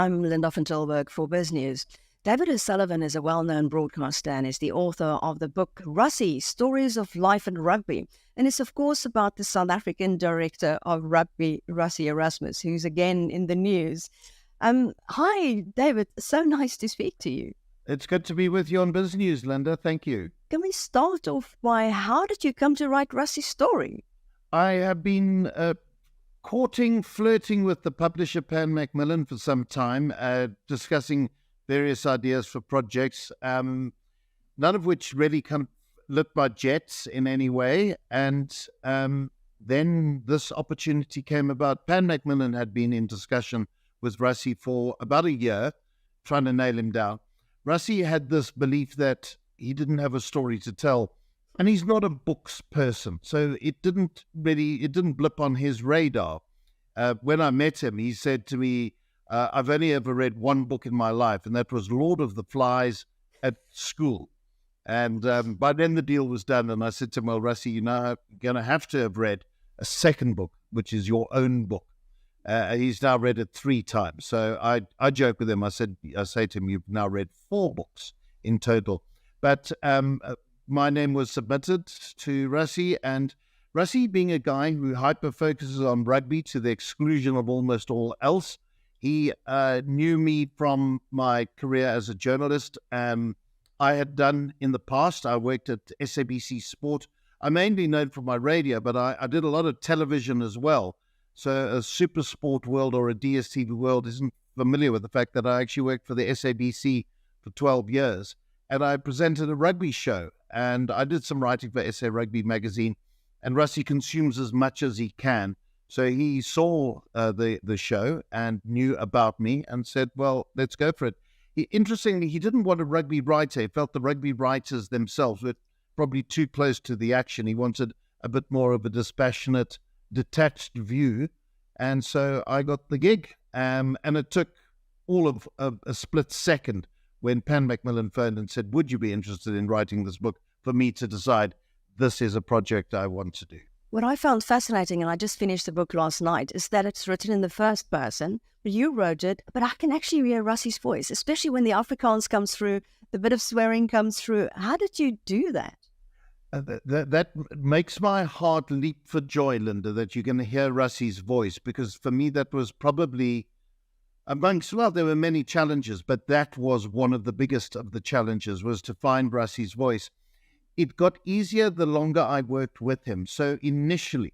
I'm Linda van Tilburg for Biz News. David O'Sullivan is a well-known broadcaster and is the author of the book Rassie, Stories of Life and Rugby. And it's, of course, about the South African director of rugby, Rassie Erasmus, who's again in the news. Hi, David. So nice to speak to you. It's good to be with you on Biz News, Linda. Thank you. Can we start off by how did you come to write Rassie's story? I have been flirting with the publisher Pan Macmillan for some time, discussing various ideas for projects, none of which really kind of lit my jets in any way. And then this opportunity came about. Pan Macmillan had been in discussion with Rassie for about a year, trying to nail him down. Rassie had this belief that he didn't have a story to tell, and he's not a books person, so it didn't blip on his radar. When I met him, he said to me, I've only ever read one book in my life, and that was Lord of the Flies at school. And by then the deal was done, and I said to him, well, Rassie, you're now going to have to have read a second book, which is your own book. He's now read it 3 times. So I joke with him. I say to him, you've now read 4 books in total. But my name was submitted to Rassie, and Rassie, being a guy who hyper-focuses on rugby to the exclusion of almost all else, he knew me from my career as a journalist. I had done in the past, I worked at SABC Sport. I'm mainly known for my radio, but I did a lot of television as well. So a Super Sport World or a DSTV World isn't familiar with the fact that I actually worked for the SABC for 12 years. And I presented a rugby show, and I did some writing for SA Rugby magazine. And Rassie consumes as much as he can. So he saw the show and knew about me and said, well, let's go for it. Interestingly, he didn't want a rugby writer. He felt the rugby writers themselves were probably too close to the action. He wanted a bit more of a dispassionate, detached view. And so I got the gig. And it took all of a split second when Pan Macmillan phoned and said, would you be interested in writing this book, for me to decide this is a project I want to do. What I found fascinating, and I just finished the book last night, is that it's written in the first person, but you wrote it, but I can actually hear Rassie's voice, especially when the Afrikaans comes through, the bit of swearing comes through. How did you do that? That makes my heart leap for joy, Linda, that you're going to hear Rassie's voice, because for me that was probably there were many challenges, but that was one of the biggest of the challenges, was to find Rassie's voice. It got easier the longer I worked with him. So initially,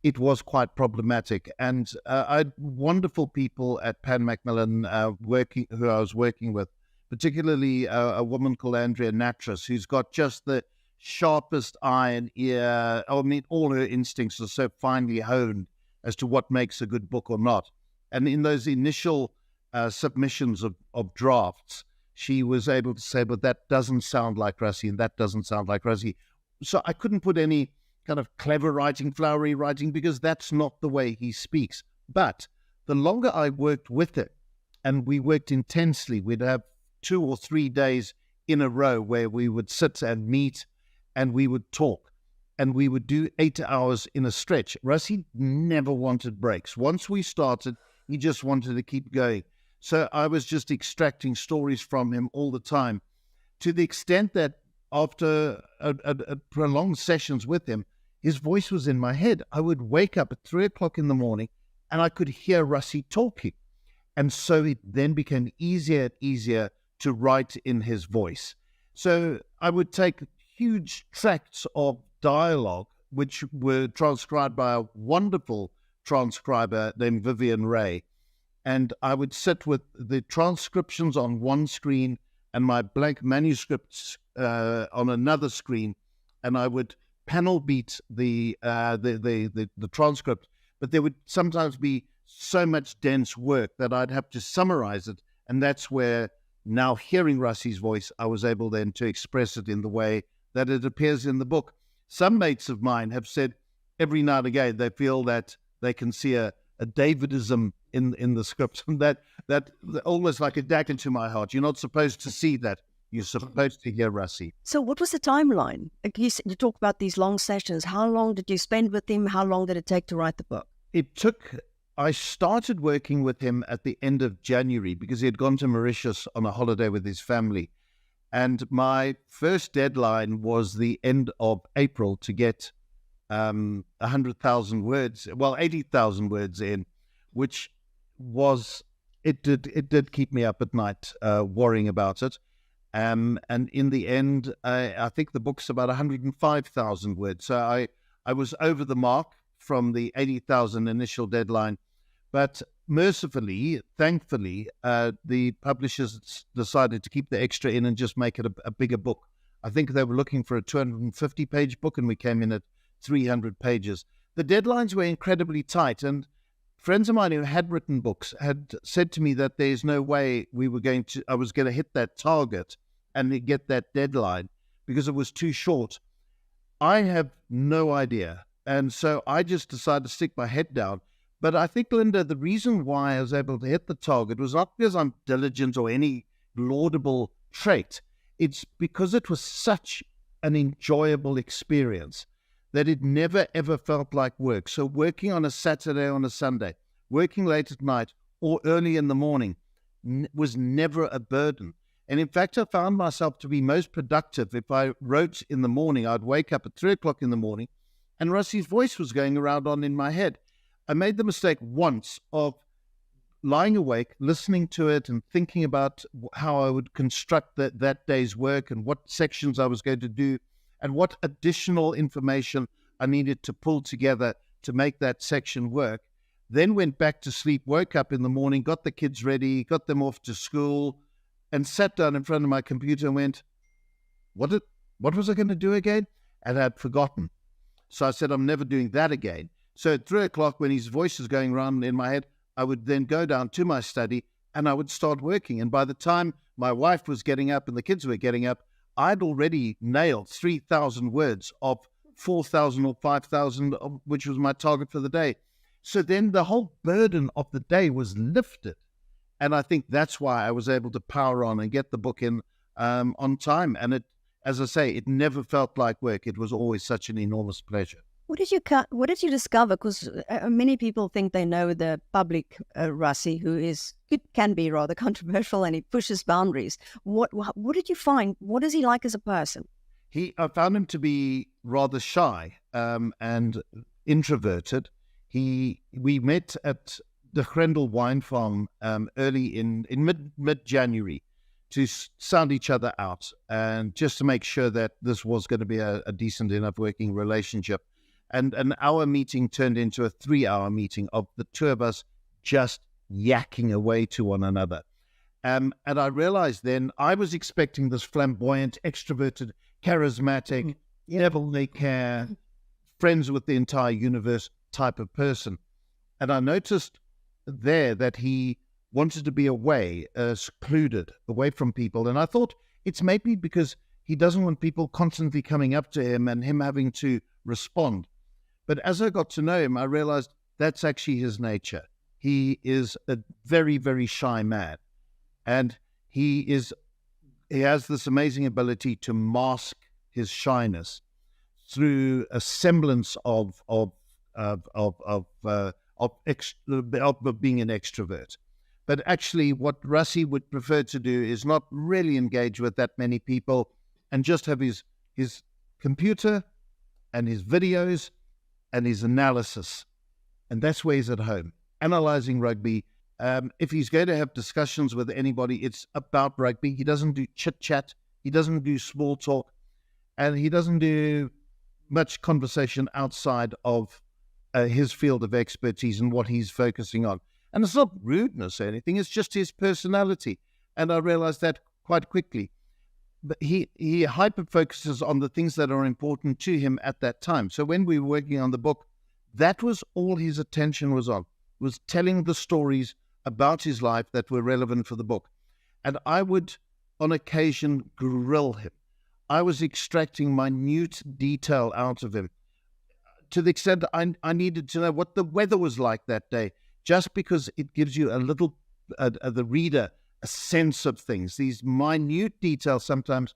it was quite problematic. And I had wonderful people at Pan Macmillan who I was working with, particularly a woman called Andrea Natras, who's got just the sharpest eye and ear. I mean, all her instincts are so finely honed as to what makes a good book or not. And in those initial submissions of drafts, she was able to say, but that doesn't sound like Rassie, and that doesn't sound like Rassie. So I couldn't put any kind of clever writing, flowery writing, because that's not the way he speaks. But the longer I worked with him, and we worked intensely, we'd have 2 or 3 days in a row where we would sit and meet, and we would talk, and we would do 8 hours in a stretch. Rassie never wanted breaks. Once we started, he just wanted to keep going. So I was just extracting stories from him all the time, to the extent that after a prolonged sessions with him, his voice was in my head. I would wake up at 3 o'clock in the morning and I could hear Rassie talking. And so it then became easier and easier to write in his voice. So I would take huge tracts of dialogue, which were transcribed by a wonderful transcriber named Vivian Ray. And I would sit with the transcriptions on one screen and my blank manuscripts on another screen, and I would panel beat the transcript. But there would sometimes be so much dense work that I'd have to summarize it, and that's where, now hearing Rassie's voice, I was able then to express it in the way that it appears in the book. Some mates of mine have said every now and again they feel that they can see a Davidism in the script, and that almost like a dagger to my heart. You're not supposed to see that. You're supposed to hear Rassie. So what was the timeline? Like you talk about these long sessions. How long did you spend with him? How long did it take to write the book? It took I started working with him at the end of January because he had gone to Mauritius on a holiday with his family. And my first deadline was the end of April to get 100,000 words, well, 80,000 words in, which was, it did keep me up at night worrying about it. And in the end, I think the book's about 105,000 words. So I was over the mark from the 80,000 initial deadline. But mercifully, thankfully, the publishers decided to keep the extra in and just make it a bigger book. I think they were looking for a 250-page book, and we came in at 300 pages. The deadlines were incredibly tight, and friends of mine who had written books had said to me that there's no way I was going to hit that target and get that deadline because it was too short. I have no idea. And so I just decided to stick my head down. But I think, Linda, the reason why I was able to hit the target was not because I'm diligent or any laudable trait. It's because it was such an enjoyable experience that it never, ever felt like work. So working on a Saturday, on a Sunday, working late at night or early in the morning was never a burden. And in fact, I found myself to be most productive if I wrote in the morning. I'd wake up at 3 o'clock in the morning and Rassie's voice was going around in my head. I made the mistake once of lying awake, listening to it and thinking about how I would construct that day's work and what sections I was going to do and what additional information I needed to pull together to make that section work. Then went back to sleep, woke up in the morning, got the kids ready, got them off to school, and sat down in front of my computer and went, what was I going to do again? And I'd forgotten. So I said, I'm never doing that again. So at 3 o'clock, when his voice is going around in my head, I would then go down to my study and I would start working. And by the time my wife was getting up and the kids were getting up, I'd already nailed 3,000 words of 4,000 or 5,000, which was my target for the day. So then the whole burden of the day was lifted. And I think that's why I was able to power on and get the book in on time. And it, as I say, it never felt like work. It was always such an enormous pleasure. What did you discover? Because many people think they know the public Rassie, who can be rather controversial and he pushes boundaries. What did you find? What is he like as a person? I found him to be rather shy and introverted. We met at the Grendel wine farm early in mid-January to sound each other out and just to make sure that this was going to be a decent enough working relationship. And an hour meeting turned into a 3-hour meeting of the two of us just yakking away to one another. And I realized then I was expecting this flamboyant, extroverted, charismatic, devil-may-care, friends with the entire universe type of person. And I noticed there that he wanted to be away, secluded, away from people. And I thought it's maybe because he doesn't want people constantly coming up to him and him having to respond. But as I got to know him, I realized that's actually his nature. He is a very, very shy man. And he has this amazing ability to mask his shyness through a semblance of being an extrovert. But actually what Rassie would prefer to do is not really engage with that many people and just have his computer and his videos and his analysis. And that's where he's at home, analyzing rugby. If he's going to have discussions with anybody, it's about rugby. He doesn't do chit-chat. He doesn't do small talk. And he doesn't do much conversation outside of his field of expertise and what he's focusing on. And it's not rudeness or anything. It's just his personality. And I realized that quite quickly. But he hyper-focuses on the things that are important to him at that time. So when we were working on the book, that was all his attention was on, was telling the stories about his life that were relevant for the book. And I would, on occasion, grill him. I was extracting minute detail out of him to the extent that I needed to know what the weather was like that day, just because it gives you a little, the reader, a sense of things. These minute details sometimes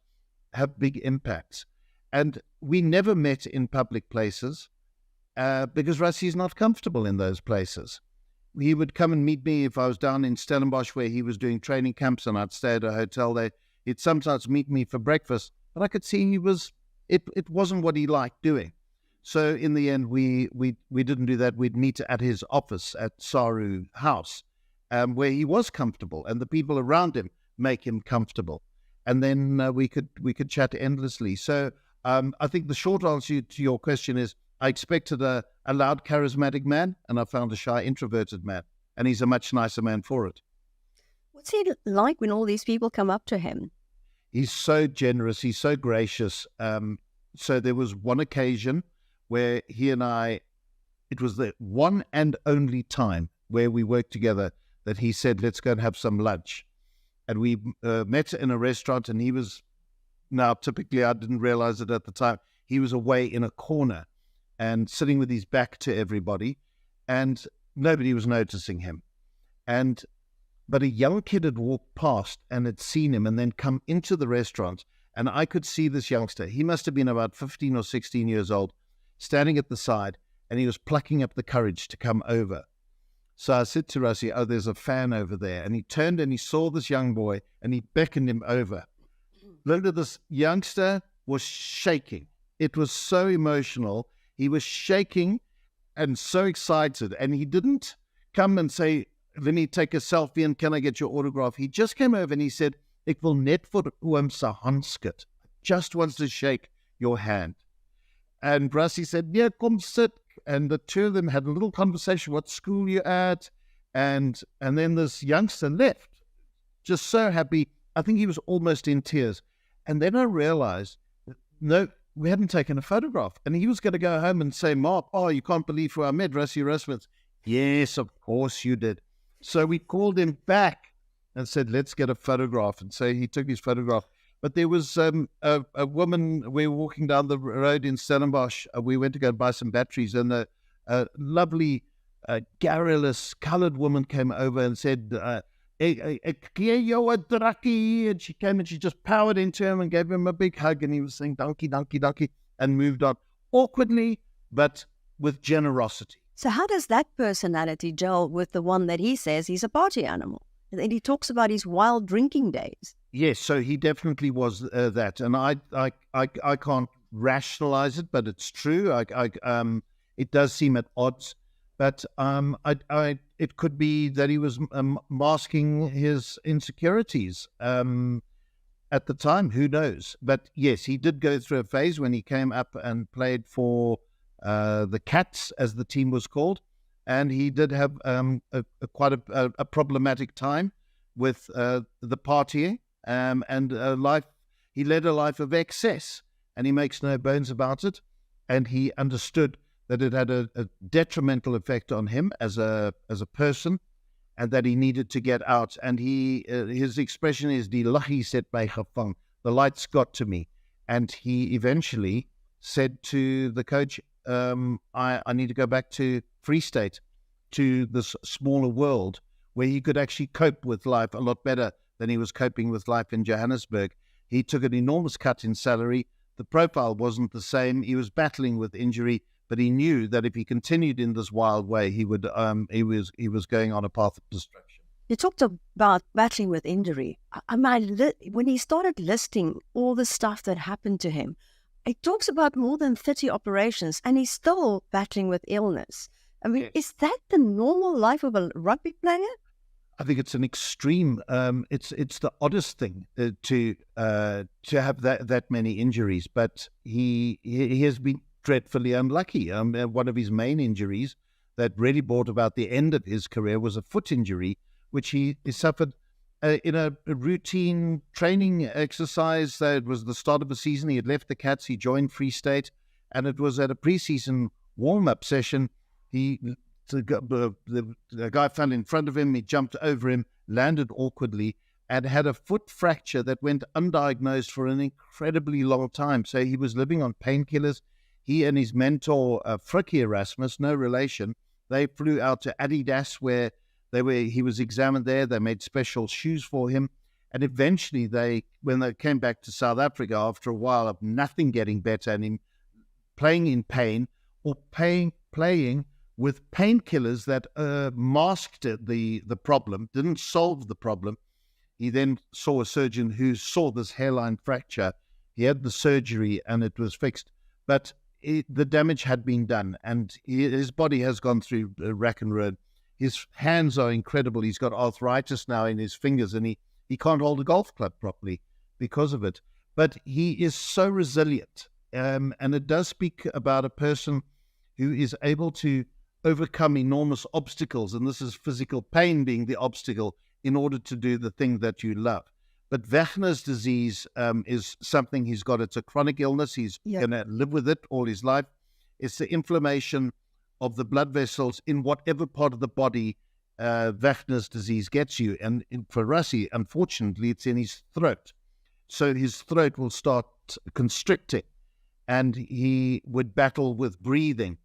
have big impacts. And we never met in public places because Rassie is not comfortable in those places. he would come and meet me if I was down in Stellenbosch where he was doing training camps, and I'd stay at a hotel there. He'd sometimes meet me for breakfast, but I could see it wasn't what he liked doing. So in the end, we didn't do that. We'd meet at his office at Saru House, where he was comfortable, and the people around him make him comfortable. And then we could chat endlessly. So I think the short answer to your question is, I expected a loud, charismatic man, and I found a shy, introverted man. And he's a much nicer man for it. What's he like when all these people come up to him? He's so generous. He's so gracious. So there was one occasion where he and I, it was the one and only time where we worked together that he said, let's go and have some lunch. And we met in a restaurant, and he was, now typically I didn't realize it at the time, he was away in a corner and sitting with his back to everybody, and nobody was noticing him. But a young kid had walked past and had seen him and then come into the restaurant, and I could see this youngster. He must have been about 15 or 16 years old, standing at the side, and he was plucking up the courage to come over. So I said to Rassie, oh, there's a fan over there. And he turned and he saw this young boy, and he beckoned him over. Linda, this youngster was shaking. It was so emotional. He was shaking and so excited. And he didn't come and say, let me take a selfie and can I get your autograph? He just came over and he said, ek wil net vir oom se hand skud. Just wants to shake your hand. And Rassie said, yeah, come sit. And the two of them had a little conversation, what school you at? And then this youngster left, just so happy. I think he was almost in tears. And then I realized, no, we hadn't taken a photograph. And he was going to go home and say, Mark, oh, you can't believe who I met, Rassie Erasmus. Yes, of course you did. So we called him back and said, let's get a photograph. And so he took his photograph. But there was a woman, we were walking down the road in Stellenbosch. We went to go and buy some batteries, and a lovely, garrulous coloured woman came over and said, ek gee jou 'n drukkie. And she came and she just powered into him and gave him a big hug, and he was saying, donkey, donkey, donkey, and moved on. Awkwardly, but with generosity. So how does that personality gel with the one that he says he's a party animal? And he talks about his wild drinking days. Yes, so he definitely was that, and I can't rationalize it, but it's true. It does seem at odds, but it could be that he was masking his insecurities at the time. Who knows? But yes, he did go through a phase when he came up and played for the Cats, as the team was called. And he did have quite a problematic time with the partying and life. He led a life of excess, and he makes no bones about it. And he understood that it had a detrimental effect on him as a person, and that he needed to get out. And his expression is, "Die liggies het my gevang." The lights got to me, and he eventually said to the coach, I need to go back to Free State, to this smaller world where he could actually cope with life a lot better than he was coping with life in Johannesburg. He took an enormous cut in salary. The profile wasn't the same. He was battling with injury, but he knew that if he continued in this wild way, he was going on a path of destruction. You talked about battling with injury. When he started listing all the stuff that happened to him, it talks about more than 30 operations, and he's still battling with illness. I mean, is that the normal life of a rugby player? I think it's an extreme. It's the oddest thing to have that many injuries. But he has been dreadfully unlucky. One of his main injuries that really brought about the end of his career was a foot injury, which he suffered in a routine training exercise. It was the start of the season. He had left the Cats. He joined Free State, and it was at a preseason warm-up session. The guy fell in front of him. He jumped over him, landed awkwardly, and had a foot fracture that went undiagnosed for an incredibly long time. So he was living on painkillers. He and his mentor, Rassie Erasmus, no relation, they flew out to Adidas, where he was examined there. They made special shoes for him. And eventually, when they came back to South Africa after a while of nothing getting better and him playing in pain or playing with painkillers that masked the problem, didn't solve the problem. He then saw a surgeon who saw this hairline fracture. He had the surgery and it was fixed. But the damage had been done, and his body has gone through rack and ruin. His hands are incredible. He's got arthritis now in his fingers, and he can't hold a golf club properly because of it. But he is so resilient. And it does speak about a person who is able to overcome enormous obstacles, and this is physical pain being the obstacle, in order to do the thing that you love. But Wegener's disease is something he's got. It's a chronic illness. He's going to live with it all his life. It's the inflammation of the blood vessels in whatever part of the body Wegener's disease gets you. And for Rassie, unfortunately, it's in his throat. So his throat will start constricting, and he would battle with breathing.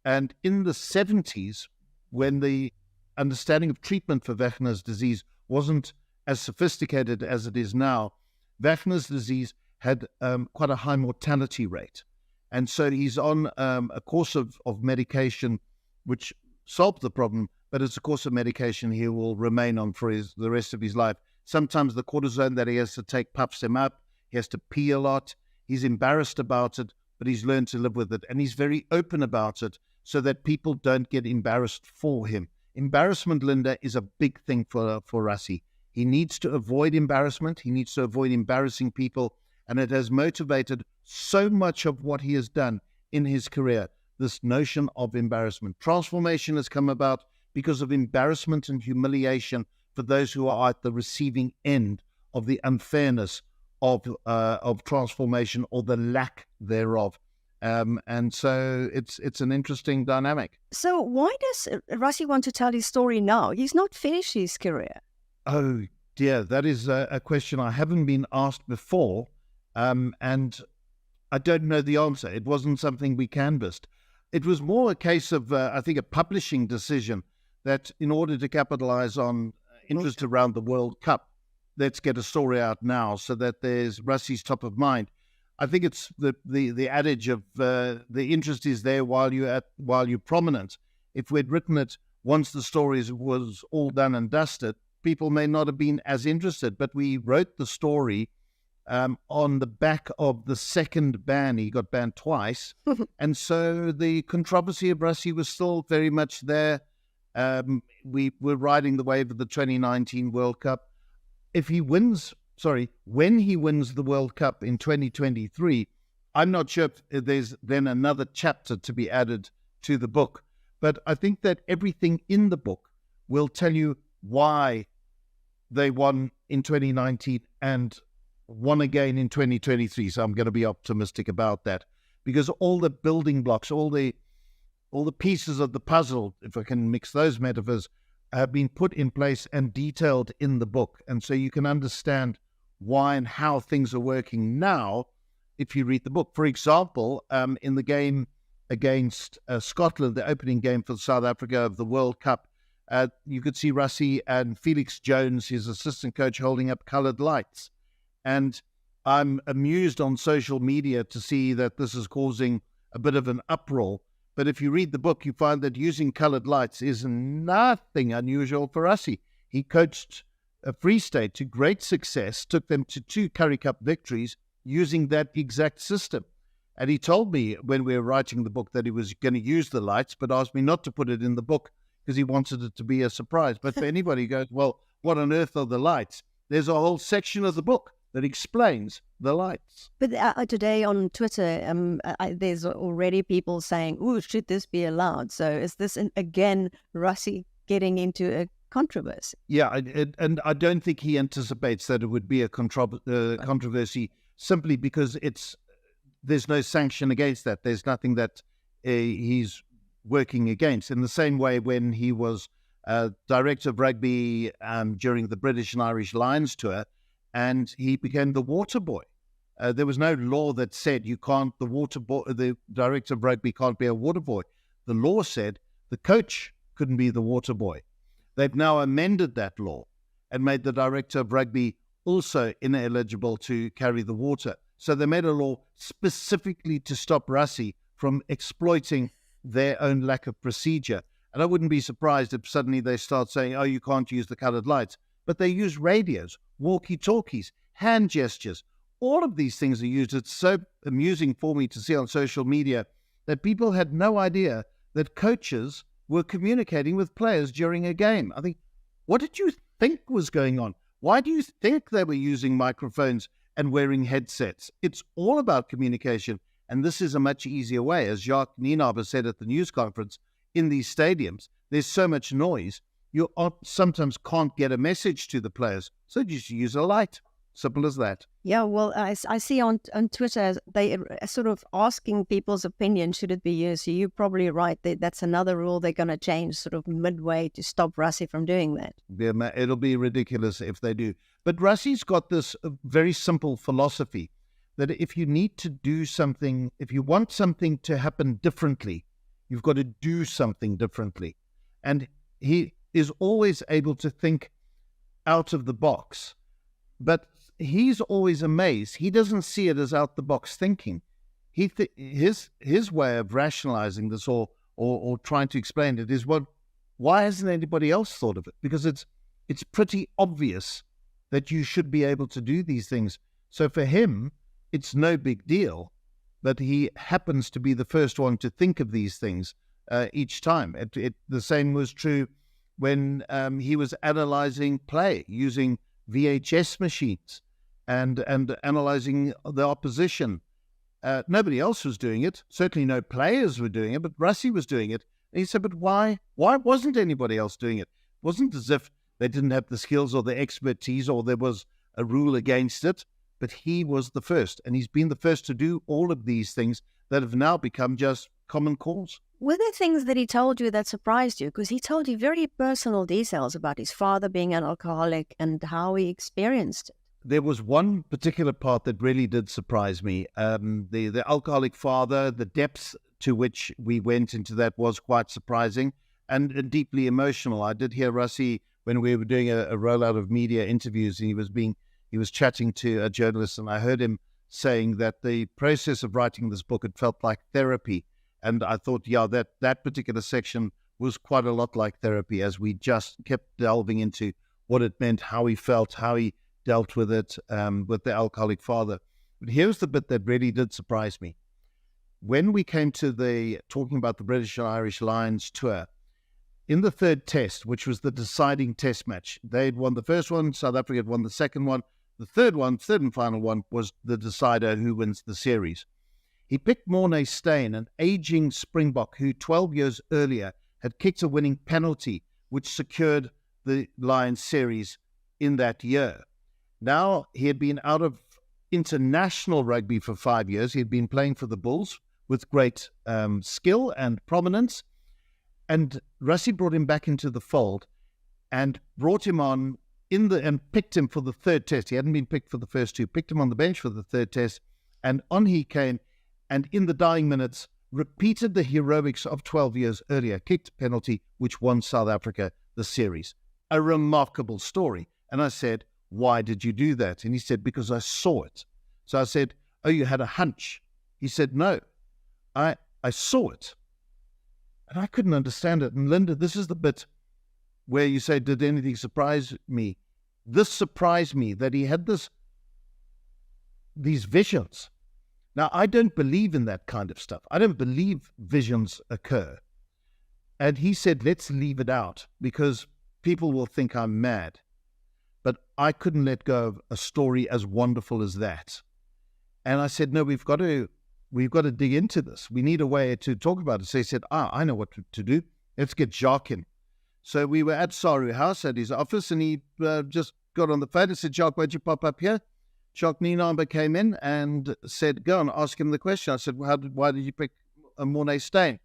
And in the 70s, when the understanding of treatment for Wegener's disease wasn't as sophisticated as it is now, Wegener's disease had quite a high mortality rate. And so he's on a course of medication which solved the problem, but it's a course of medication he will remain on for the rest of his life. Sometimes the cortisone that he has to take puffs him up. He has to pee a lot. He's embarrassed about it, but he's learned to live with it. And he's very open about it so that people don't get embarrassed for him. Embarrassment, Linda, is a big thing for Rassie. He needs to avoid embarrassment. He needs to avoid embarrassing people. And it has motivated so much of what he has done in his career, this notion of embarrassment. Transformation has come about because of embarrassment and humiliation for those who are at the receiving end of the unfairness of transformation, or the lack thereof. And so it's an interesting dynamic. So why does Rassie want to tell his story now? He's not finished his career. Oh, dear, that is a question I haven't been asked before, and I don't know the answer. It wasn't something we canvassed. It was more a case of, I think, a publishing decision that in order to capitalize on interest around the World Cup, let's get a story out now so that there's Rassie's top of mind. I think it's the adage of the interest is there while you're prominent. If we'd written it once the story was all done and dusted, people may not have been as interested. But we wrote the story on the back of the second ban. He got banned twice. And so the controversy of Rassie was still very much there. We were riding the wave of the 2019 World Cup. When he wins the World Cup in 2023, I'm not sure if there's then another chapter to be added to the book. But I think that everything in the book will tell you why they won in 2019 and won again in 2023. So I'm going to be optimistic about that, because all the building blocks, all the pieces of the puzzle, if I can mix those metaphors, have been put in place and detailed in the book. And so you can understand why and how things are working now if you read the book. For example, in the game against Scotland, the opening game for South Africa of the World Cup, you could see Rassie and Felix Jones, his assistant coach, holding up coloured lights. And I'm amused on social media to see that this is causing a bit of an uproar. But if you read the book, you find that using coloured lights is nothing unusual for Rassie. He coached Free State to great success, took them to 2 Currie Cup victories using that exact system. And he told me when we were writing the book that he was going to use the lights, but asked me not to put it in the book because he wanted it to be a surprise. But for anybody who goes, well, what on earth are the lights? There's a whole section of the book that explains the lights. But today on Twitter, there's already people saying, "Oh, should this be allowed?" So is this again Rassie getting into a controversy? Yeah, and I don't think he anticipates that it would be a controversy, simply because there's no sanction against that. There's nothing that he's working against. In the same way, when he was director of rugby during the British and Irish Lions tour, and he became the water boy. There was no law that said the director of rugby can't be a water boy. The law said the coach couldn't be the water boy. They've now amended that law and made the director of rugby also ineligible to carry the water. So they made a law specifically to stop Rassie from exploiting their own lack of procedure. And I wouldn't be surprised if suddenly they start saying, oh, you can't use the colored lights. But they use radios, walkie-talkies, hand gestures. All of these things are used. It's so amusing for me to see on social media that people had no idea that coaches were communicating with players during a game. I think, what did you think was going on? Why do you think they were using microphones and wearing headsets? It's all about communication. And this is a much easier way. As Jacques Nienaber said at the news conference, in these stadiums, there's so much noise, you sometimes can't get a message to the players. So you just use a light. Simple as that. Yeah, well, I see on Twitter, they are sort of asking people's opinion, should it be used? So you're probably right. That's another rule they're going to change sort of midway to stop Rassie from doing that. Yeah, it'll be ridiculous if they do. But Rassie's got this very simple philosophy that if you need to do something, if you want something to happen differently, you've got to do something differently. And he is always able to think out of the box. But he's always amazed. He doesn't see it as out-the-box thinking. His way of rationalizing this or trying to explain it is, why hasn't anybody else thought of it? Because it's pretty obvious that you should be able to do these things. So for him, it's no big deal, but he happens to be the first one to think of these things each time. The same was true when he was analyzing play using VHS machines and analyzing the opposition. Nobody else was doing it. Certainly no players were doing it, but Rassie was doing it. And he said, but why wasn't anybody else doing it? It wasn't as if they didn't have the skills or the expertise or there was a rule against it, but he was the first. And he's been the first to do all of these things that have now become just common cause. Were there things that he told you that surprised you? Because he told you very personal details about his father being an alcoholic and how he experienced it. There was one particular part that really did surprise me. The alcoholic father, the depths to which we went into that was quite surprising and deeply emotional. I did hear Rassie when we were doing a rollout of media interviews, and he was chatting to a journalist, and I heard him saying that the process of writing this book had felt like therapy. And I thought, yeah, that particular section was quite a lot like therapy, as we just kept delving into what it meant, how he felt, how he dealt with it, with the alcoholic father. But here's the bit that really did surprise me. When we came to talking about the British and Irish Lions tour, in the third test, which was the deciding test match, they'd won the first one, South Africa had won the second one. The third and final one, was the decider who wins the series. He picked Morné Steyn, an aging Springbok who 12 years earlier had kicked a winning penalty, which secured the Lions series in that year. Now, he had been out of international rugby for 5 years. He had been playing for the Bulls with great skill and prominence. And Rassie brought him back into the fold and brought him on and picked him for the third test. He hadn't been picked for the first two, picked him on the bench for the third test. And on he came, and in the dying minutes, repeated the heroics of 12 years earlier, kicked a penalty, which won South Africa the series. A remarkable story. And I said, why did you do that? And he said, because I saw it. So I said, oh, you had a hunch? He said, no, I saw it. And I couldn't understand it. And Linda, this is the bit where you say, did anything surprise me? This surprised me, that he had these visions. Now, I don't believe in that kind of stuff. I don't believe visions occur. And he said, let's leave it out because people will think I'm mad. But I couldn't let go of a story as wonderful as that. And I said, no, we've got to dig into this. We need a way to talk about it. So he said, I know what to do. Let's get Jacques in. So we were at Saru House at his office, and he just got on the phone and said, Jacques, why'd you pop up here? Jacques Nienaber came in and said, go and ask him the question. I said, why did you pick Morné Steyn?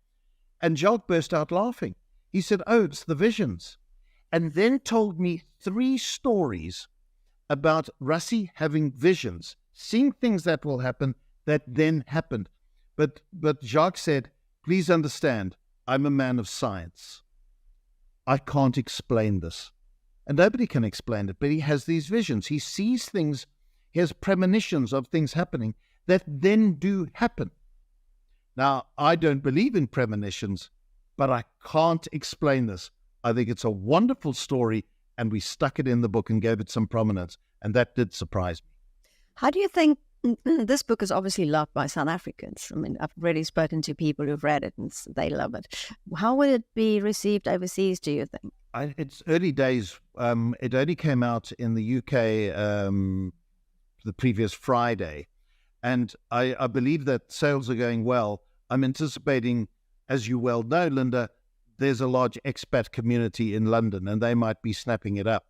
And Jacques burst out laughing. He said, oh, it's the visions. And then told me 3 stories about Rassie having visions, seeing things that will happen that then happened. But Jacques said, please understand, I'm a man of science. I can't explain this. And nobody can explain it, but he has these visions. He sees things, he has premonitions of things happening that then do happen. Now, I don't believe in premonitions, but I can't explain this. I think it's a wonderful story, and we stuck it in the book and gave it some prominence, and that did surprise me. How do you think this book is obviously loved by South Africans? I mean, I've already spoken to people who've read it and they love it. How would it be received overseas, do you think? It's early days. It only came out in the UK the previous Friday, and I believe that sales are going well. I'm anticipating, as you well know, Linda, there's a large expat community in London, and they might be snapping it up.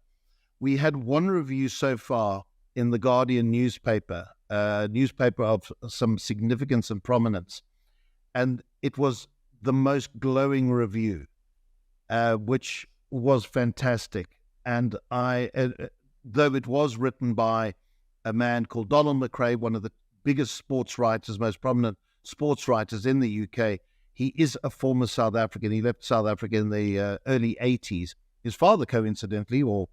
We had one review so far in the Guardian newspaper, a newspaper of some significance and prominence, and it was the most glowing review, which was fantastic. And though it was written by a man called Donald McRae, one of the biggest sports writers, most prominent sports writers in the UK, he is a former South African. He left South Africa in the early 80s. His father, coincidentally, or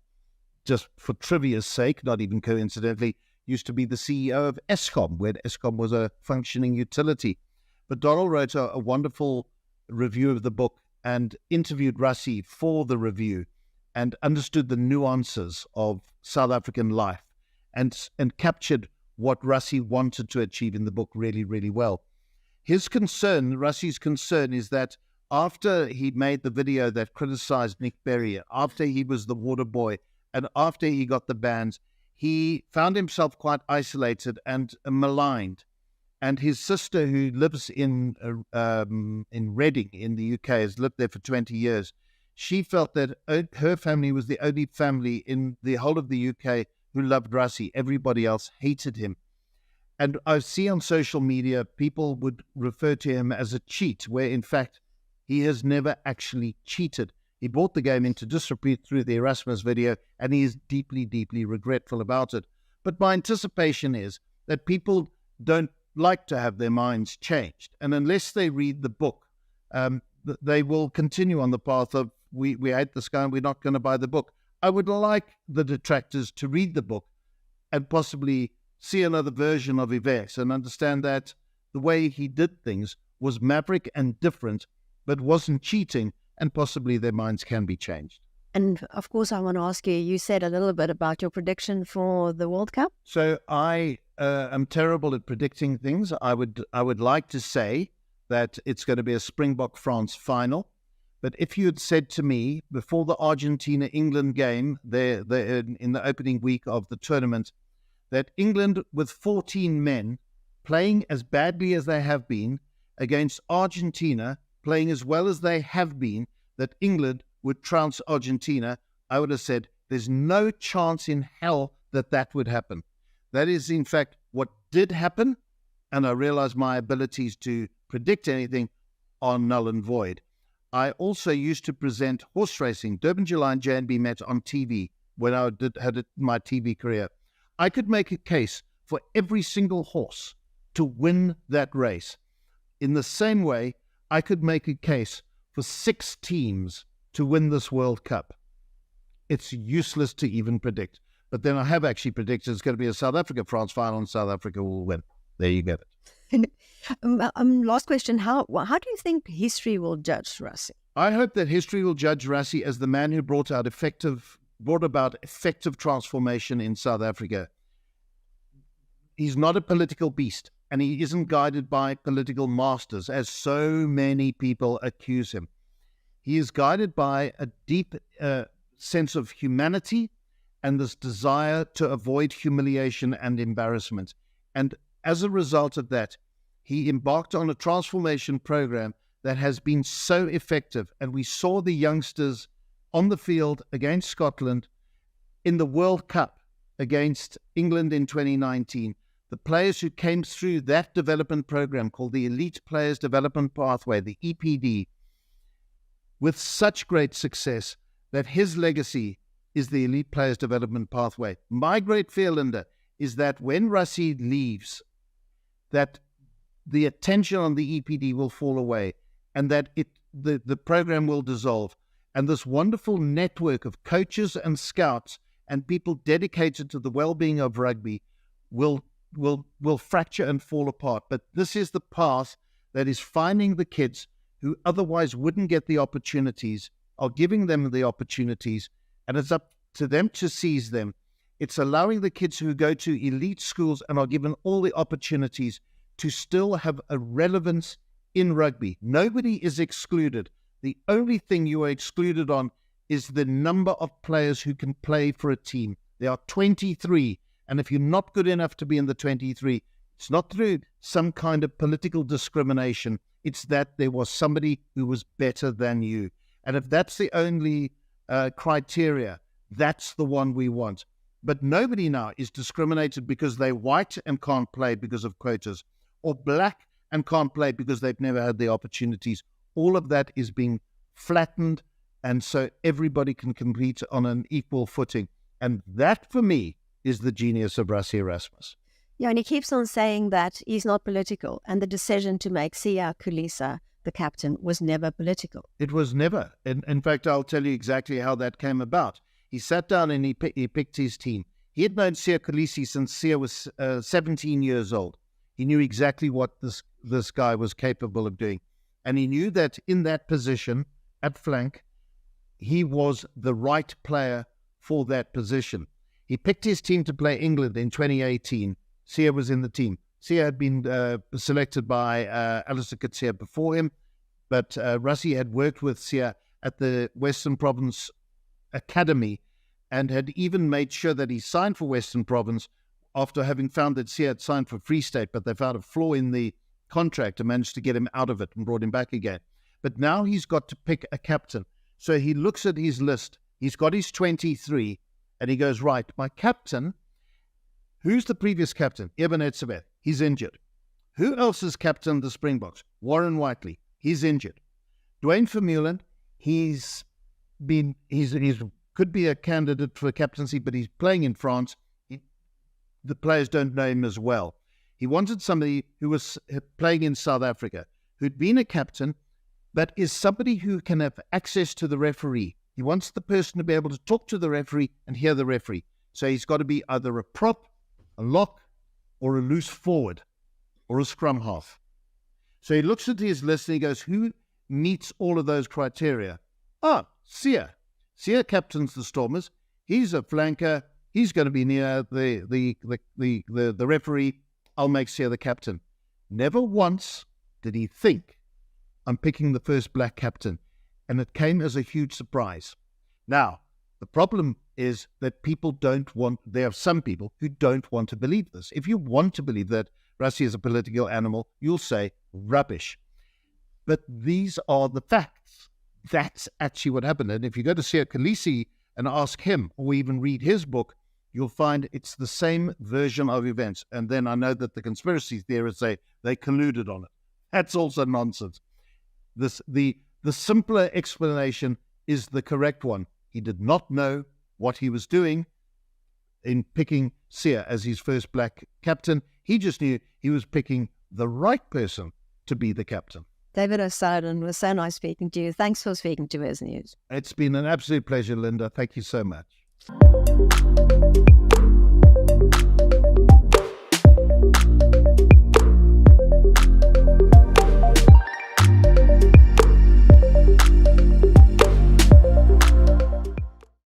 just for trivia's sake, not even coincidentally, used to be the CEO of Eskom, when Eskom was a functioning utility. But Donald wrote a wonderful review of the book and interviewed Rassie for the review and understood the nuances of South African life and captured what Rassie wanted to achieve in the book really, really well. His concern, Rassie's concern, is that after he made the video that criticized Nick Berry, after he was the water boy, and after he got the bans, he found himself quite isolated and maligned. And his sister, who lives in Reading in the UK, has lived there for 20 years. She felt that her family was the only family in the whole of the UK who loved Rassie. Everybody else hated him. And I see on social media, people would refer to him as a cheat, where in fact, he has never actually cheated. He brought the game into disrepute through the Erasmus video, and he is deeply, deeply regretful about it. But my anticipation is that people don't like to have their minds changed. And unless they read the book, they will continue on the path of, we hate this guy and we're not going to buy the book. I would like the detractors to read the book and possibly see another version of events and understand that the way he did things was maverick and different, but wasn't cheating, and possibly their minds can be changed. And of course, I want to ask you, you said a little bit about your prediction for the World Cup. So I am terrible at predicting things. I would like to say that it's going to be a Springbok France final. But if you had said to me before the Argentina-England game there in the opening week of the tournament, that England with 14 men playing as badly as they have been against Argentina, playing as well as they have been, that England would trounce Argentina, I would have said there's no chance in hell that that would happen. That is, in fact, what did happen, and I realize my abilities to predict anything are null and void. I also used to present horse racing, Durban, July, and J&B Met on TV when I had my TV career. I could make a case for every single horse to win that race. In the same way, I could make a case for 6 teams to win this World Cup. It's useless to even predict. But then I have actually predicted it's going to be a South Africa-France final and South Africa will win. There you get it. Last question. How do you think history will judge Rassie? I hope that history will judge Rassie as the man who brought about effective transformation in South Africa. He's not a political beast, and he isn't guided by political masters, as so many people accuse him. He is guided by a deep sense of humanity and this desire to avoid humiliation and embarrassment. And as a result of that, he embarked on a transformation program that has been so effective. And we saw the youngsters on the field against Scotland, in the World Cup against England in 2019. The players who came through that development program called the Elite Players Development Pathway, the EPD, with such great success that his legacy is the Elite Players Development Pathway. My great fear, Linda, is that when Rassie leaves, that the attention on the EPD will fall away and that the program will dissolve. And this wonderful network of coaches and scouts and people dedicated to the well-being of rugby will fracture and fall apart. But this is the path that is finding the kids who otherwise wouldn't get the opportunities, are giving them the opportunities, and it's up to them to seize them. It's allowing the kids who go to elite schools and are given all the opportunities to still have a relevance in rugby. Nobody is excluded. The only thing you are excluded on is the number of players who can play for a team. There are 23, and if you're not good enough to be in the 23, it's not through some kind of political discrimination. It's that there was somebody who was better than you. And if that's the only criteria, that's the one we want. But nobody now is discriminated because they're white and can't play because of quotas, or black and can't play because they've never had the opportunities. All of that is being flattened, and so everybody can compete on an equal footing. And that, for me, is the genius of Rassie Erasmus. Yeah, and he keeps on saying that he's not political, and the decision to make Siya Kolisi the captain was never political. It was never. In fact, I'll tell you exactly how that came about. He sat down and he picked his team. He had known Siya Kolisi since Siya was 17 years old. He knew exactly what this guy was capable of doing. And he knew that in that position, at flank, he was the right player for that position. He picked his team to play England in 2018. Siya was in the team. Siya had been selected by Alistair Coetzee before him, but Rassie had worked with Siya at the Western Province Academy and had even made sure that he signed for Western Province after having found that Siya had signed for Free State, but they found a flaw in the contract and managed to get him out of it and brought him back again. But now he's got to pick a captain. So he looks at his list. He's got his 23, and he goes, right, my captain, who's the previous captain? Eben Etzebeth. He's injured. Who else is captain of the Springboks? Warren Whiteley. He's injured. Dwayne Vermeulen, he's could be a candidate for captaincy, but he's playing in France. The players don't know him as well. He wanted somebody who was playing in South Africa, who'd been a captain, but is somebody who can have access to the referee. He wants the person to be able to talk to the referee and hear the referee. So he's got to be either a prop, a lock, or a loose forward, or a scrum half. So he looks at his list and he goes, who meets all of those criteria? Siya. Siya captains the Stormers. He's a flanker. He's going to be near the referee. I'll make Siya the captain. Never once did he think, I'm picking the first black captain. And it came as a huge surprise. Now, the problem is that there are some people who don't want to believe this. If you want to believe that Rassie is a political animal, you'll say rubbish. But these are the facts. That's actually what happened. And if you go to Siya Kolisi and ask him, or even read his book, you'll find it's the same version of events. And then I know that the conspiracy theorists say they colluded on it. That's also nonsense. The simpler explanation is the correct one. He did not know what he was doing in picking Siya as his first black captain. He just knew he was picking the right person to be the captain. David O'Sullivan, it was so nice speaking to you. Thanks for speaking to Us News. It's been an absolute pleasure, Linda. Thank you so much.